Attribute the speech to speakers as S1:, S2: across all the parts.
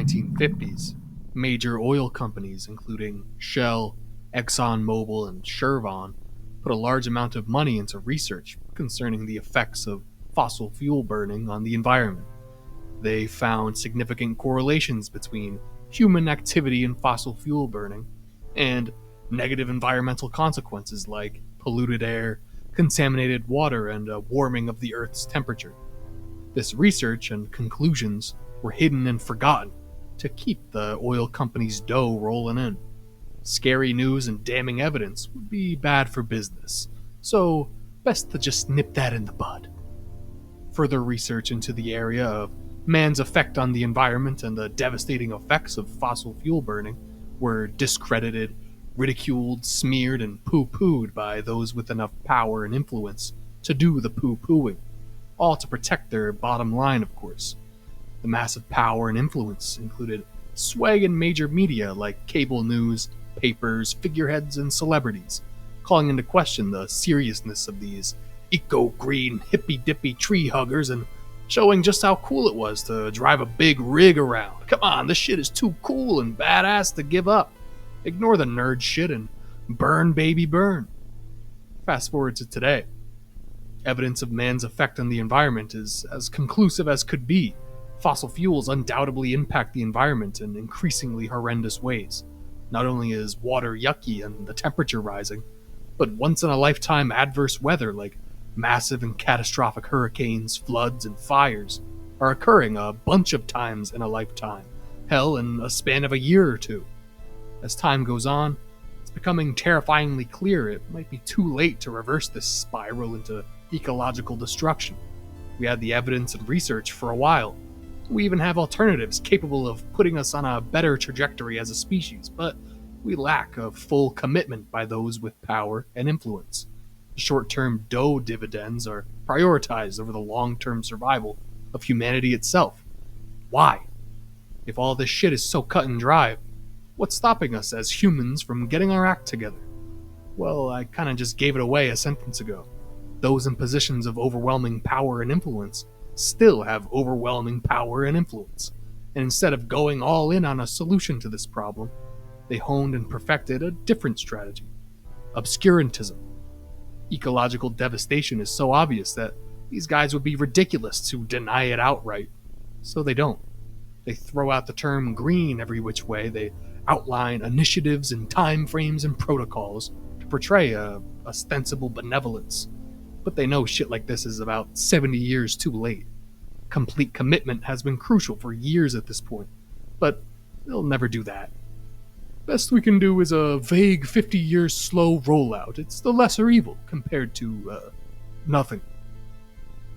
S1: 1950s, major oil companies, including Shell, ExxonMobil, and Chevron, put a large amount of money into research concerning the effects of fossil fuel burning on the environment. They found significant correlations between human activity in fossil fuel burning and negative environmental consequences like polluted air, contaminated water, and a warming of the Earth's temperature. This research and conclusions were hidden and forgotten to keep the oil companies' dough rolling in. Scary news and damning evidence would be bad for business, so best to just nip that in the bud. Further research into the area of man's effect on the environment and the devastating effects of fossil fuel burning were discredited, ridiculed, smeared, and poo-pooed by those with enough power and influence to do the poo-pooing, all to protect their bottom line, of course. The massive power and influence included sway in major media like cable news, papers, figureheads, and celebrities, calling into question the seriousness of these eco-green, hippy-dippy tree huggers and showing just how cool it was to drive a big rig around. Come on, this shit is too cool and badass to give up. Ignore the nerd shit and burn, baby, burn. Fast forward to today. Evidence of man's effect on the environment is as conclusive as could be. Fossil fuels undoubtedly impact the environment in increasingly horrendous ways. Not only is water yucky and the temperature rising, but once-in-a-lifetime adverse weather like massive and catastrophic hurricanes, floods, and fires are occurring a bunch of times in a lifetime, hell, in a span of a year or two. As time goes on, it's becoming terrifyingly clear it might be too late to reverse this spiral into ecological destruction. We had the evidence and research for a while. We even have alternatives capable of putting us on a better trajectory as a species, but we lack a full commitment by those with power and influence. The short-term dough dividends are prioritized over the long-term survival of humanity itself. Why? If all this shit is so cut and dry, what's stopping us as humans from getting our act together? Well, I kinda just gave it away a sentence ago. Those in positions of overwhelming power and influence still have overwhelming power and influence. And instead of going all in on a solution to this problem, they honed and perfected a different strategy: obscurantism. Ecological devastation is so obvious that these guys would be ridiculous to deny it outright. So they don't. They throw out the term green every which way. They outline initiatives and time frames and protocols to portray a ostensible benevolence. But they know shit like this is about 70 years too late. Complete commitment has been crucial for years at this point, but they'll never do that. Best we can do is a vague 50-year slow rollout. It's the lesser evil compared to, nothing.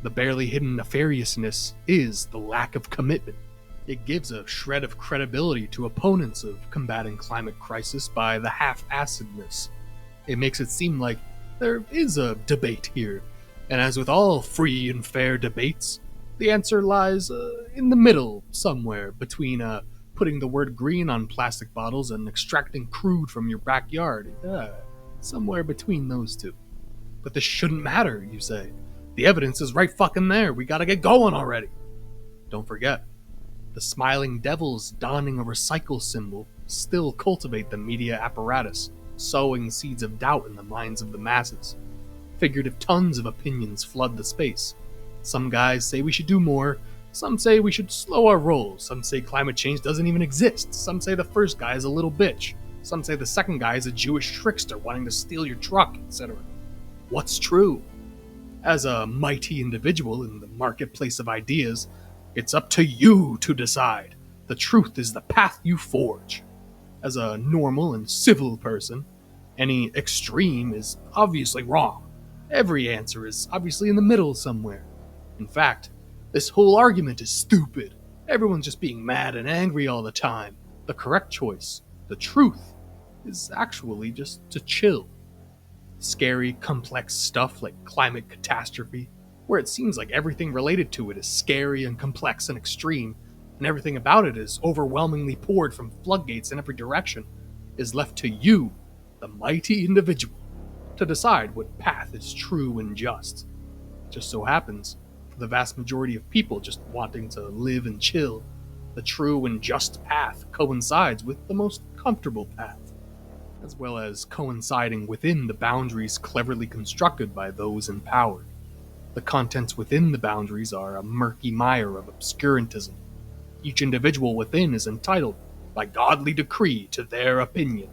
S1: The barely hidden nefariousness is the lack of commitment. It gives a shred of credibility to opponents of combating climate crisis by the half-assedness. It makes it seem like there is a debate here, and as with all free and fair debates, the answer lies in the middle somewhere between putting the word green on plastic bottles and extracting crude from your backyard. Somewhere between those two. But this shouldn't matter, you say. The evidence is right fucking there. We gotta get going already. Don't forget, the smiling devils donning a recycle symbol still cultivate the media apparatus, sowing seeds of doubt in the minds of the masses. Figurative tons of opinions flood the space. Some guys say we should do more. Some say we should slow our roll. Some say climate change doesn't even exist. Some say the first guy is a little bitch. Some say the second guy is a Jewish trickster wanting to steal your truck, etc. What's true? As a mighty individual in the marketplace of ideas, it's up to you to decide. The truth is the path you forge. As a normal and civil person, any extreme is obviously wrong. Every answer is obviously in the middle somewhere. In fact, this whole argument is stupid. Everyone's just being mad and angry all the time. The correct choice, the truth, is actually just to chill. Scary, complex stuff like climate catastrophe, where it seems like everything related to it is scary and complex and extreme, and everything about it is overwhelmingly poured from floodgates in every direction, is left to you, the mighty individual, to decide what path is true and just. It just so happens, for the vast majority of people just wanting to live and chill, The true and just path coincides with the most comfortable path, as well as coinciding within the boundaries cleverly constructed by those in power. The contents within the boundaries are a murky mire of obscurantism. Each individual within is entitled, by godly decree, to their opinion.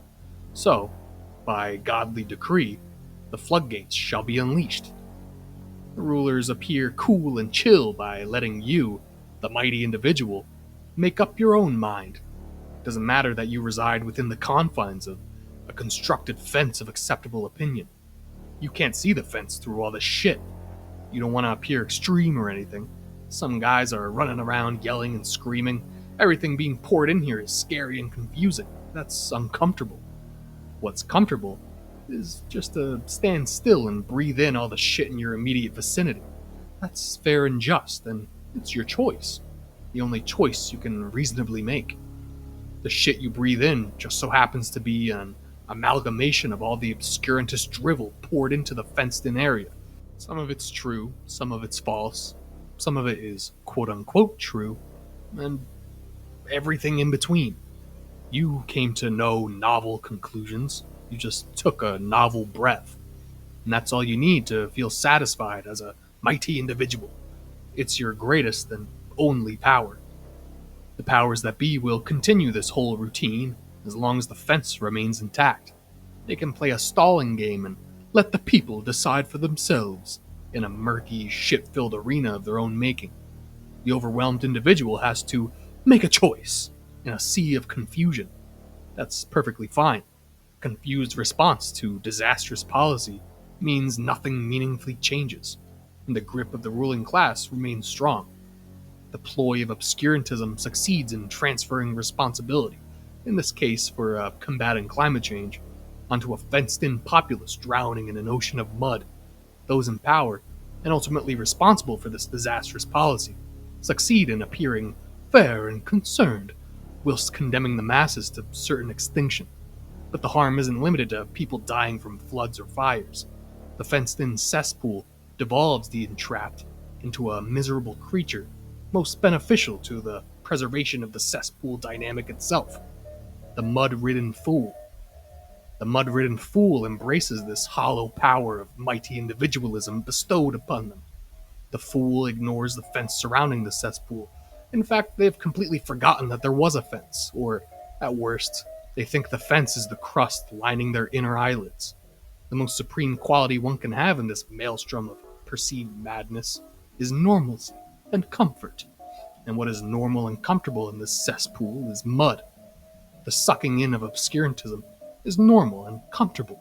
S1: So, by godly decree, the floodgates shall be unleashed. The rulers appear cool and chill by letting you, the mighty individual, make up your own mind. It doesn't matter that you reside within the confines of a constructed fence of acceptable opinion. You can't see the fence through all this shit. You don't want to appear extreme or anything. Some guys are running around yelling and screaming. Everything being poured in here is scary and confusing. That's uncomfortable. What's comfortable is just to stand still and breathe in all the shit in your immediate vicinity. That's fair and just, and it's your choice. The only choice you can reasonably make. The shit you breathe in just so happens to be an amalgamation of all the obscurantist drivel poured into the fenced in area. Some of it's true, some of it's false, some of it is quote unquote true, and everything in between. You came to no novel conclusions, you just took a novel breath. And that's all you need to feel satisfied as a mighty individual. It's your greatest and only power. The powers that be will continue this whole routine as long as the fence remains intact. They can play a stalling game and let the people decide for themselves in a murky, shit-filled arena of their own making. The overwhelmed individual has to make a choice in a sea of confusion. That's perfectly fine. Confused response to disastrous policy means nothing meaningfully changes, and the grip of the ruling class remains strong. The ploy of obscurantism succeeds in transferring responsibility, in this case for combating climate change, onto a fenced-in populace drowning in an ocean of mud. Those in power, and ultimately responsible for this disastrous policy, succeed in appearing fair and concerned, whilst condemning the masses to certain extinction. But the harm isn't limited to people dying from floods or fires. The fenced-in cesspool devolves the entrapped into a miserable creature, most beneficial to the preservation of the cesspool dynamic itself. The Mud-Ridden Fool. The Mud-Ridden Fool embraces this hollow power of mighty individualism bestowed upon them. The fool ignores the fence surrounding the cesspool. In fact, they have completely forgotten that there was a fence, or, at worst, they think the fence is the crust lining their inner eyelids. The most supreme quality one can have in this maelstrom of perceived madness is normalcy and comfort. And what is normal and comfortable in this cesspool is mud. The sucking in of obscurantism is normal and comfortable.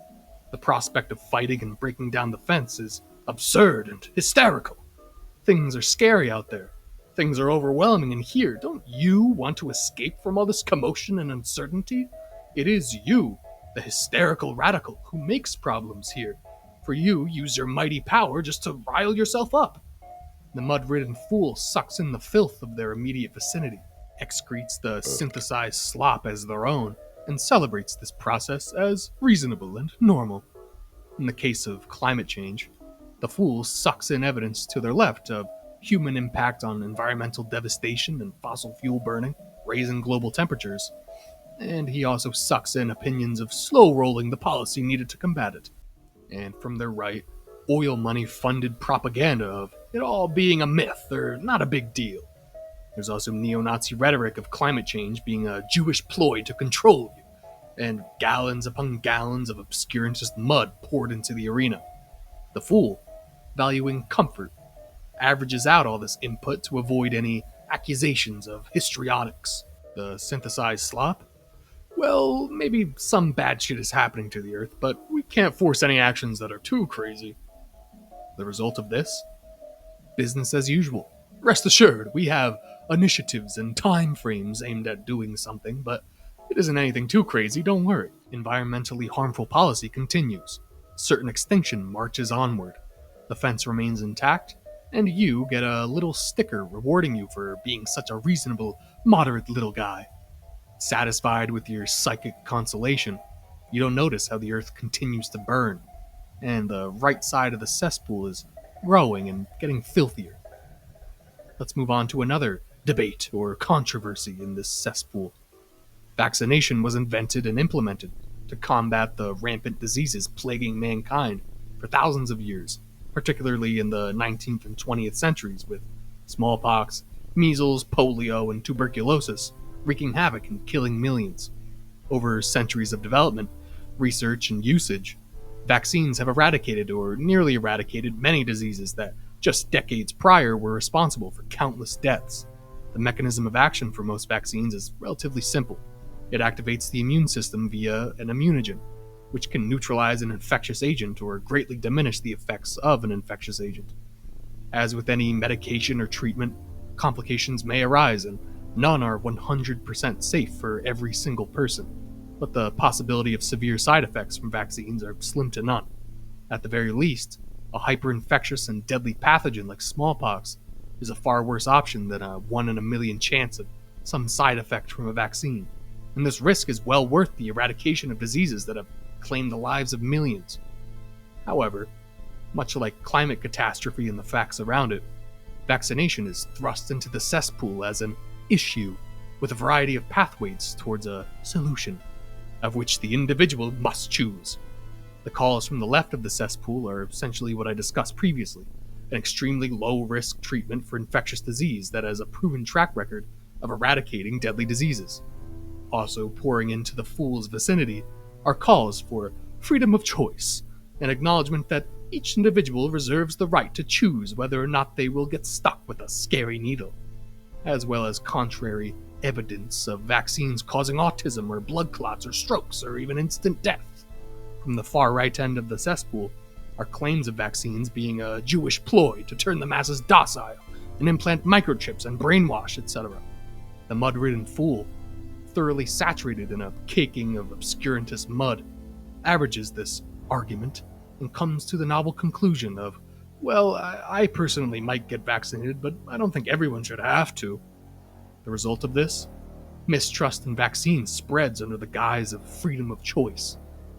S1: The prospect of fighting and breaking down the fence is absurd and hysterical. Things are scary out there. Things are overwhelming, and here, don't you want to escape from all this commotion and uncertainty? It is you, the hysterical radical, who makes problems here. For you use your mighty power just to rile yourself up. The mud-ridden fool sucks in the filth of their immediate vicinity, excretes the synthesized slop as their own, and celebrates this process as reasonable and normal. In the case of climate change, the fool sucks in evidence to their left of human impact on environmental devastation and fossil fuel burning, raising global temperatures, and he also sucks in opinions of slow-rolling the policy needed to combat it. And from their right, oil money funded propaganda of it all being a myth or not a big deal. There's also neo-Nazi rhetoric of climate change being a Jewish ploy to control you, and gallons upon gallons of obscurantist mud poured into the arena. The fool, valuing comfort, averages out all this input to avoid any accusations of histrionics. The synthesized slop? Well, maybe some bad shit is happening to the Earth, but we can't force any actions that are too crazy. The result of this? Business as usual. Rest assured, we have initiatives and time frames aimed at doing something, but it isn't anything too crazy, don't worry. Environmentally harmful policy continues. Certain extinction marches onward. The fence remains intact, and you get a little sticker rewarding you for being such a reasonable, moderate little guy. Satisfied with your psychic consolation, you don't notice how the earth continues to burn, and the right side of the cesspool is growing and getting filthier. Let's move on to another debate or controversy in this cesspool. Vaccination was invented and implemented to combat the rampant diseases plaguing mankind for thousands of years, particularly in the 19th and 20th centuries, with smallpox, measles, polio, and tuberculosis wreaking havoc and killing millions. Over centuries of development, research, and usage, vaccines have eradicated or nearly eradicated many diseases that just decades prior were responsible for countless deaths. The mechanism of action for most vaccines is relatively simple. It activates the immune system via an immunogen, which can neutralize an infectious agent or greatly diminish the effects of an infectious agent. As with any medication or treatment, complications may arise, and none are 100% safe for every single person, but the possibility of severe side effects from vaccines are slim to none. At the very least, a hyperinfectious and deadly pathogen like smallpox is a far worse option than a 1 in a million chance of some side effect from a vaccine, and this risk is well worth the eradication of diseases that have claimed the lives of millions. However, much like climate catastrophe and the facts around it, vaccination is thrust into the cesspool as an issue with a variety of pathways towards a solution, of which the individual must choose. The calls from the left of the cesspool are essentially what I discussed previously, an extremely low-risk treatment for infectious disease that has a proven track record of eradicating deadly diseases. Also pouring into the fool's vicinity are calls for freedom of choice, an acknowledgement that each individual reserves the right to choose whether or not they will get stuck with a scary needle, as well as contrary evidence of vaccines causing autism or blood clots or strokes or even instant death. From the far right end of the cesspool are claims of vaccines being a Jewish ploy to turn the masses docile and implant microchips and brainwash, etc. The Mud-Ridden Fool, thoroughly saturated in a caking of obscurantist mud, averages this argument and comes to the novel conclusion of, well, I personally might get vaccinated, but I don't think everyone should have to. The result of this? Mistrust in vaccines spreads under the guise of freedom of choice.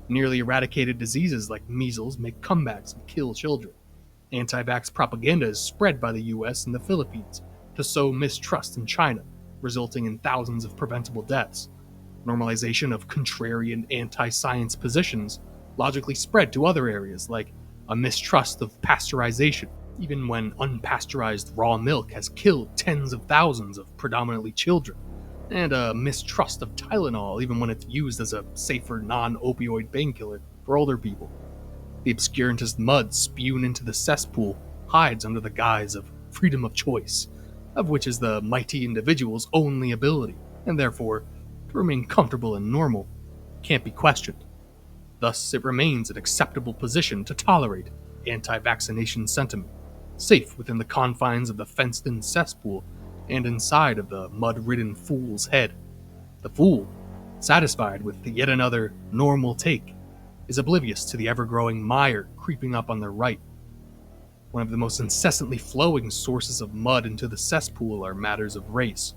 S1: Nearly eradicated diseases like measles make comebacks and kill children. Anti-vax propaganda is spread by the US and the Philippines to sow mistrust in China, resulting in thousands of preventable deaths. Normalization of contrarian anti-science positions logically spread to other areas, like a mistrust of pasteurization, even when unpasteurized raw milk has killed tens of thousands of predominantly children, and a mistrust of Tylenol even when it's used as a safer non-opioid painkiller for older people. The obscurantist mud spewed into the cesspool hides under the guise of freedom of choice, of which is the mighty individual's only ability, and therefore, to remain comfortable and normal, can't be questioned. Thus, it remains an acceptable position to tolerate anti-vaccination sentiment, safe within the confines of the fenced-in cesspool and inside of the mud-ridden fool's head. The fool, satisfied with yet another normal take, is oblivious to the ever-growing mire creeping up on their right. One of the most incessantly flowing sources of mud into the cesspool are matters of race.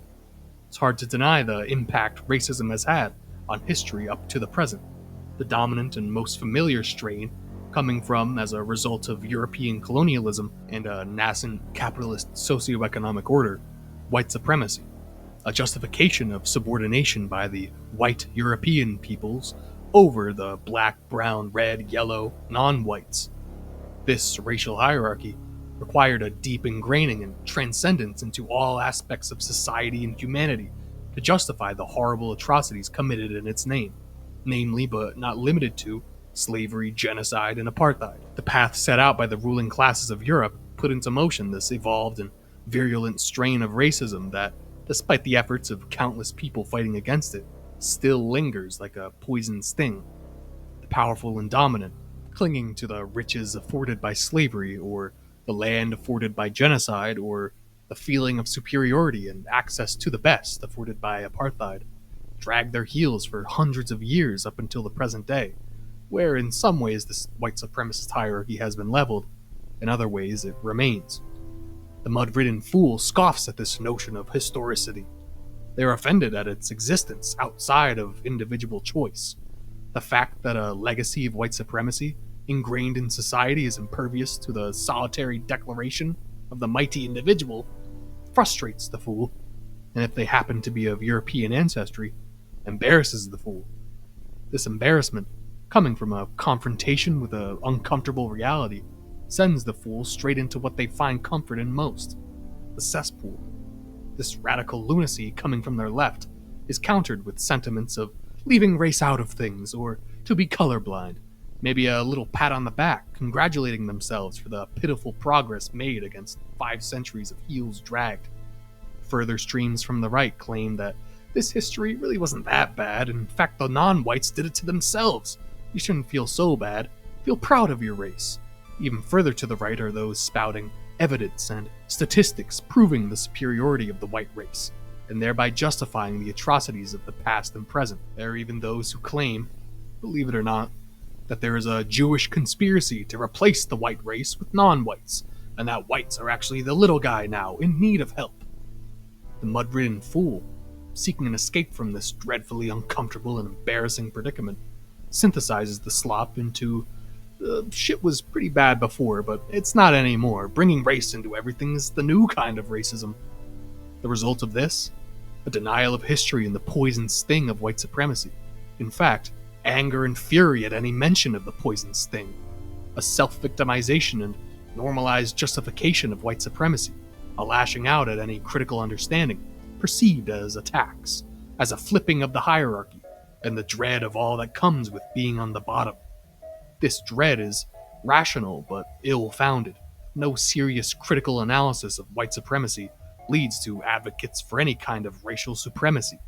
S1: It's hard to deny the impact racism has had on history up to the present. The dominant and most familiar strain coming from as a result of European colonialism and a nascent capitalist socioeconomic order, white supremacy, a justification of subordination by the white European peoples over the black, brown, red, yellow, non-whites. This racial hierarchy required a deep ingraining and transcendence into all aspects of society and humanity to justify the horrible atrocities committed in its name, namely but not limited to slavery, genocide, and apartheid. The path set out by the ruling classes of Europe put into motion this evolved and virulent strain of racism that, despite the efforts of countless people fighting against it, still lingers like a poison sting. The powerful and dominant, clinging to the riches afforded by slavery, or the land afforded by genocide, or the feeling of superiority and access to the best afforded by apartheid, drag their heels for hundreds of years up until the present day, where in some ways this white supremacist hierarchy has been leveled, in other ways it remains. The mud-ridden fool scoffs at this notion of historicity. They are offended at its existence outside of individual choice. The fact that a legacy of white supremacy ingrained in society is impervious to the solitary declaration of the mighty individual frustrates the fool and if they happen to be of European ancestry, embarrasses the fool. This embarrassment, coming from a confrontation with an uncomfortable reality, sends the fool straight into what they find comfort in most: the cesspool. This radical lunacy coming from their left is countered with sentiments of leaving race out of things or to be colorblind, maybe a little pat on the back, congratulating themselves for the pitiful progress made against 5 centuries of heels dragged. Further streams from the right claim that this history really wasn't that bad. In fact, the non-whites did it to themselves. You shouldn't feel so bad. Feel proud of your race. Even further to the right are those spouting evidence and statistics proving the superiority of the white race, and thereby justifying the atrocities of the past and present. There are even those who claim, believe it or not, that there is a Jewish conspiracy to replace the white race with non-whites, and that whites are actually the little guy now, in need of help. The mud-ridden fool, seeking an escape from this dreadfully uncomfortable and embarrassing predicament, synthesizes the slop into shit was pretty bad before, but it's not anymore. Bringing race into everything is the new kind of racism. The result of this? A denial of history and the poison sting of white supremacy. In fact, anger and fury at any mention of the poison sting. A self-victimization and normalized justification of white supremacy. A lashing out at any critical understanding, perceived as attacks, as a flipping of the hierarchy, and the dread of all that comes with being on the bottom. This dread is rational but ill-founded. No serious critical analysis of white supremacy leads to advocates for any kind of racial supremacy.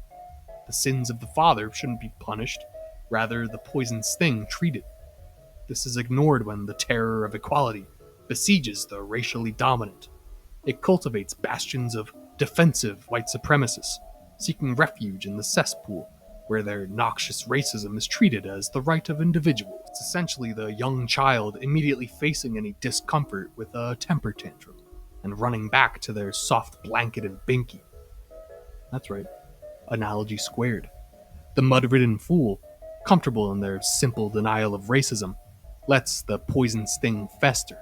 S1: The sins of the father shouldn't be punished, rather the poison sting treated. This is ignored when the terror of equality besieges the racially dominant. It cultivates bastions of defensive white supremacists, seeking refuge in the cesspool, where their noxious racism is treated as the right of individuals. It's essentially the young child immediately facing any discomfort with a temper tantrum, and running back to their soft blanket and binky. That's right, analogy squared. The mud-ridden fool, comfortable in their simple denial of racism, lets the poison sting fester,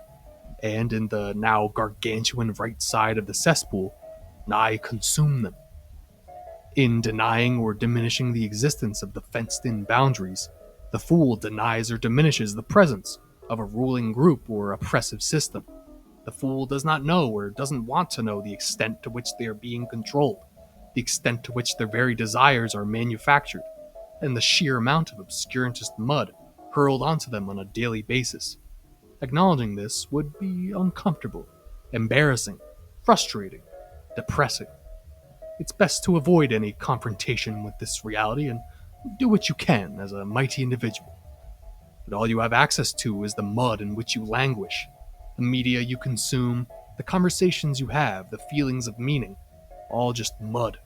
S1: and in the now gargantuan right side of the cesspool, nigh consume them. In denying or diminishing the existence of the fenced-in boundaries, the fool denies or diminishes the presence of a ruling group or oppressive system. The fool does not know or doesn't want to know the extent to which they are being controlled, the extent to which their very desires are manufactured, and the sheer amount of obscurantist mud hurled onto them on a daily basis. Acknowledging this would be uncomfortable, embarrassing, frustrating, depressing. It's best to avoid any confrontation with this reality and do what you can as a mighty individual. But all you have access to is the mud in which you languish, the media you consume, the conversations you have, the feelings of meaning, all just mud.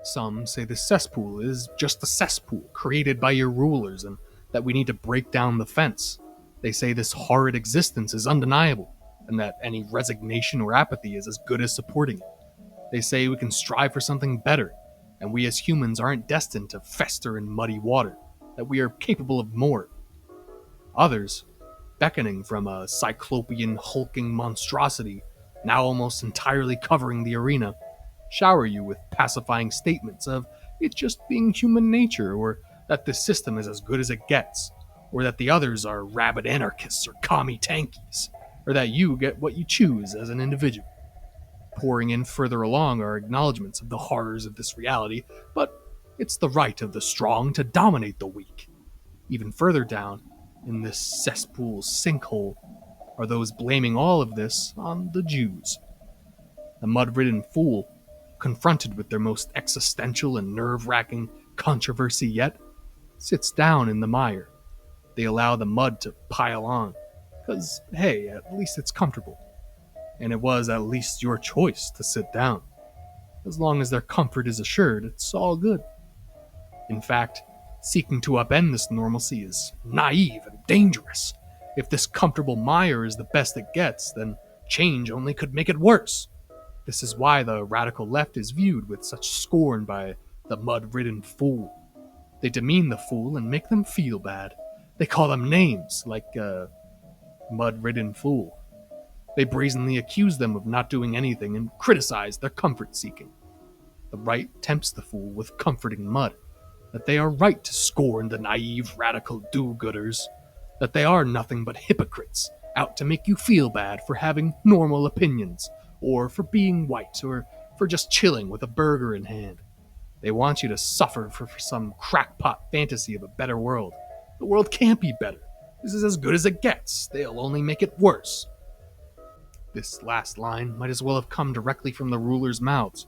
S1: Some say the cesspool is just a cesspool created by your rulers and that we need to break down the fence. They say this horrid existence is undeniable and that any resignation or apathy is as good as supporting it. They say we can strive for something better, and we as humans aren't destined to fester in muddy water, that we are capable of more. Others, beckoning from a cyclopean hulking monstrosity, now almost entirely covering the arena, shower you with pacifying statements of it just being human nature, or that this system is as good as it gets, or that the others are rabid anarchists or commie tankies, or that you get what you choose as an individual. Pouring in further along are acknowledgments of the horrors of this reality, but it's the right of the strong to dominate the weak. Even further down, in this cesspool sinkhole, are those blaming all of this on the Jews. The mud-ridden fool, confronted with their most existential and nerve-wracking controversy yet, sits down in the mire. They allow the mud to pile on, because, hey, at least it's comfortable. And it was at least your choice to sit down. As long as their comfort is assured, it's all good. In fact, seeking to upend this normalcy is naive and dangerous. If this comfortable mire is the best it gets, then change only could make it worse. This is why the radical left is viewed with such scorn by the mud-ridden fool. They demean the fool and make them feel bad. They call them names, like mud-ridden fool. They brazenly accuse them of not doing anything and criticize their comfort-seeking. The right tempts the fool with comforting mud, that they are right to scorn the naive radical do-gooders, that they are nothing but hypocrites, out to make you feel bad for having normal opinions, or for being white, or for just chilling with a burger in hand. They want you to suffer for some crackpot fantasy of a better world. The world can't be better. This is as good as it gets. They'll only make it worse. This last line might as well have come directly from the rulers' mouths.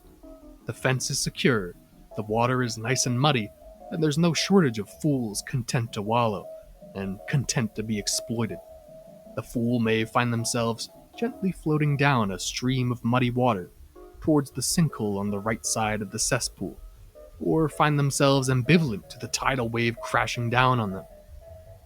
S1: The fence is secure, the water is nice and muddy, and there's no shortage of fools content to wallow, and content to be exploited. The fool may find themselves gently floating down a stream of muddy water towards the sinkhole on the right side of the cesspool, or find themselves ambivalent to the tidal wave crashing down on them.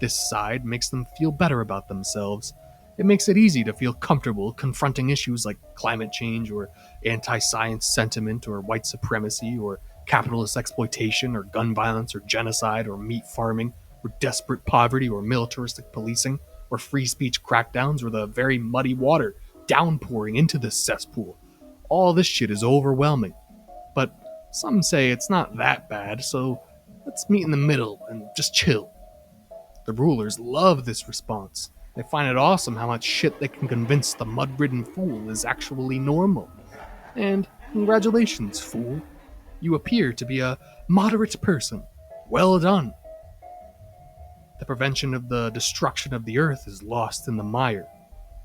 S1: This side makes them feel better about themselves. It makes it easy to feel comfortable confronting issues like climate change or anti-science sentiment or white supremacy or capitalist exploitation or gun violence or genocide or meat farming or desperate poverty or militaristic policing or free speech crackdowns or the very muddy water downpouring into this cesspool. All this shit is overwhelming. But some say it's not that bad, so let's meet in the middle and just chill. The rulers love this response. They find it awesome how much shit they can convince the mud-ridden fool is actually normal. And congratulations, fool. You appear to be a moderate person. Well done. The prevention of the destruction of the earth is lost in the mire.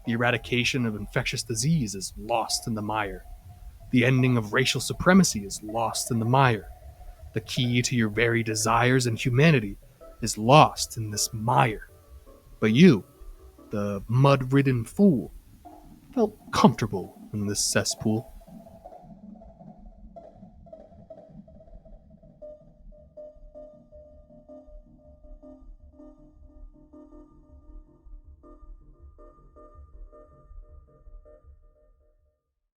S1: The eradication of infectious disease is lost in the mire. The ending of racial supremacy is lost in the mire. The key to your very desires and humanity is lost in this mire. But you, the mud-ridden fool, felt comfortable in this cesspool.